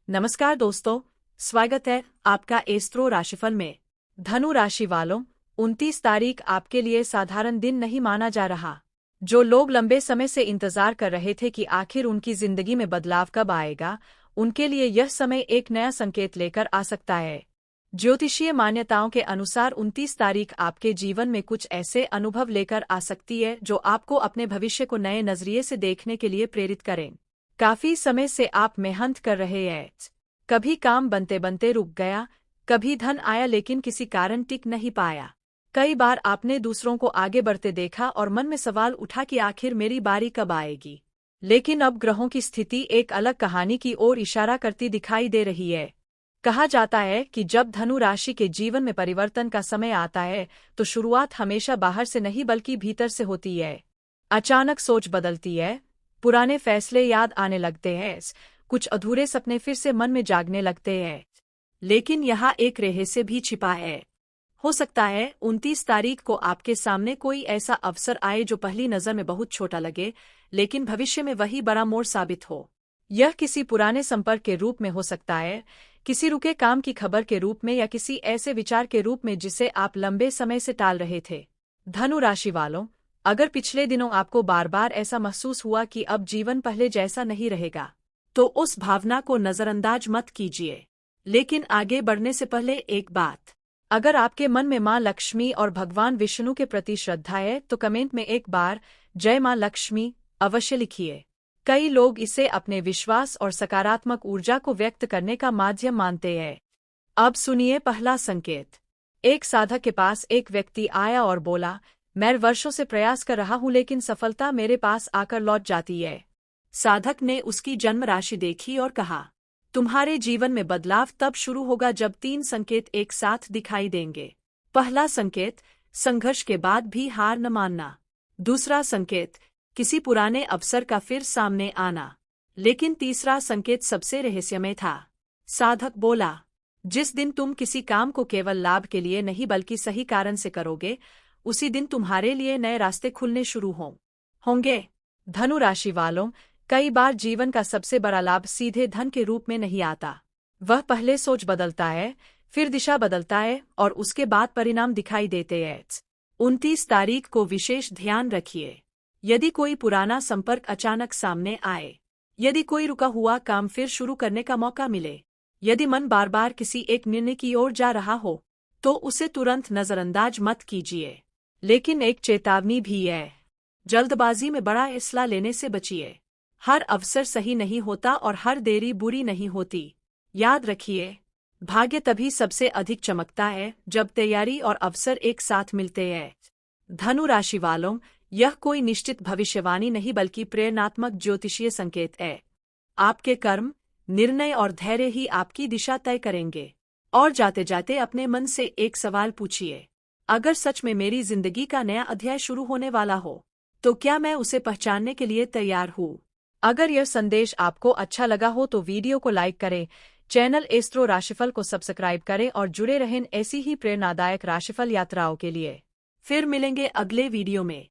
नमस्कार दोस्तों, स्वागत है आपका एस्ट्रो राशिफल में। धनु राशि वालों, 29 तारीख आपके लिए साधारण दिन नहीं माना जा रहा। जो लोग लंबे समय से इंतजार कर रहे थे कि आखिर उनकी जिंदगी में बदलाव कब आएगा, उनके लिए यह समय एक नया संकेत लेकर आ सकता है। ज्योतिषीय मान्यताओं के अनुसार 29 तारीख आपके जीवन में कुछ ऐसे अनुभव लेकर आ सकती है जो आपको अपने भविष्य को नए नजरिए से देखने के लिए प्रेरित करें। काफी समय से आप मेहनत कर रहे हैं। कभी काम बनते बनते रुक गया, कभी धन आया लेकिन किसी कारण टिक नहीं पाया। कई बार आपने दूसरों को आगे बढ़ते देखा और मन में सवाल उठा कि आखिर मेरी बारी कब आएगी। लेकिन अब ग्रहों की स्थिति एक अलग कहानी की ओर इशारा करती दिखाई दे रही है। कहा जाता है कि जब धनु राशि के जीवन में परिवर्तन का समय आता है तो शुरुआत हमेशा बाहर से नहीं बल्कि भीतर से होती है। अचानक सोच बदलती है, पुराने फैसले याद आने लगते हैं, कुछ अधूरे सपने फिर से मन में जागने लगते हैं। लेकिन यहाँ एक रहस्य भी छिपा है। हो सकता है 29 तारीख को आपके सामने कोई ऐसा अवसर आए जो पहली नज़र में बहुत छोटा लगे, लेकिन भविष्य में वही बड़ा मोड़ साबित हो। यह किसी पुराने संपर्क के रूप में हो सकता है, किसी रुके काम की खबर के रूप में, या किसी ऐसे विचार के रूप में जिसे आप लंबे समय से टाल रहे थे। धनु राशि वालों, अगर पिछले दिनों आपको बार बार ऐसा महसूस हुआ कि अब जीवन पहले जैसा नहीं रहेगा, तो उस भावना को नजरअंदाज मत कीजिए। लेकिन आगे बढ़ने से पहले एक बात, अगर आपके मन में मां लक्ष्मी और भगवान विष्णु के प्रति श्रद्धा है तो कमेंट में एक बार जय मां लक्ष्मी अवश्य लिखिए। कई लोग इसे अपने विश्वास और सकारात्मक ऊर्जा को व्यक्त करने का माध्यम मानते हैं। अब सुनिए पहला संकेत। एक साधक के पास एक व्यक्ति आया और बोला, मैं वर्षों से प्रयास कर रहा हूं लेकिन सफलता मेरे पास आकर लौट जाती है। साधक ने उसकी जन्म राशि देखी और कहा, तुम्हारे जीवन में बदलाव तब शुरू होगा जब 3 संकेत एक साथ दिखाई देंगे। पहला संकेत, संघर्ष के बाद भी हार न मानना। दूसरा संकेत, किसी पुराने अवसर का फिर सामने आना। लेकिन तीसरा संकेत सबसे रहस्यमय था। साधक बोला, जिस दिन तुम किसी काम को केवल लाभ के लिए नहीं बल्कि सही कारण से करोगे, उसी दिन तुम्हारे लिए नए रास्ते खुलने शुरू होंगे। धनु राशि वालों, कई बार जीवन का सबसे बड़ा लाभ सीधे धन के रूप में नहीं आता। वह पहले सोच बदलता है, फिर दिशा बदलता है और उसके बाद परिणाम दिखाई देते हैं। 29 तारीख को विशेष ध्यान रखिए। यदि कोई पुराना संपर्क अचानक सामने आए, यदि कोई रुका हुआ काम फिर शुरू करने का मौका मिले, यदि मन बार बार किसी एक निर्णय की ओर जा रहा हो, तो उसे तुरंत नजरअंदाज मत कीजिए। लेकिन एक चेतावनी भी है, जल्दबाजी में बड़ा फैसला लेने से बचिए। हर अवसर सही नहीं होता और हर देरी बुरी नहीं होती। याद रखिए, भाग्य तभी सबसे अधिक चमकता है जब तैयारी और अवसर एक साथ मिलते हैं। धनु राशि वालों, यह कोई निश्चित भविष्यवाणी नहीं बल्कि प्रेरणात्मक ज्योतिषीय संकेत है। आपके कर्म, निर्णय और धैर्य ही आपकी दिशा तय करेंगे। और जाते जाते अपने मन से एक सवाल पूछिए, अगर सच में मेरी जिंदगी का नया अध्याय शुरू होने वाला हो, तो क्या मैं उसे पहचानने के लिए तैयार हूँ? अगर यह संदेश आपको अच्छा लगा हो तो वीडियो को लाइक करें, चैनल एस्ट्रो राशिफल को सब्सक्राइब करें और जुड़े रहें ऐसी ही प्रेरणादायक राशिफल यात्राओं के लिए। फिर मिलेंगे अगले वीडियो में।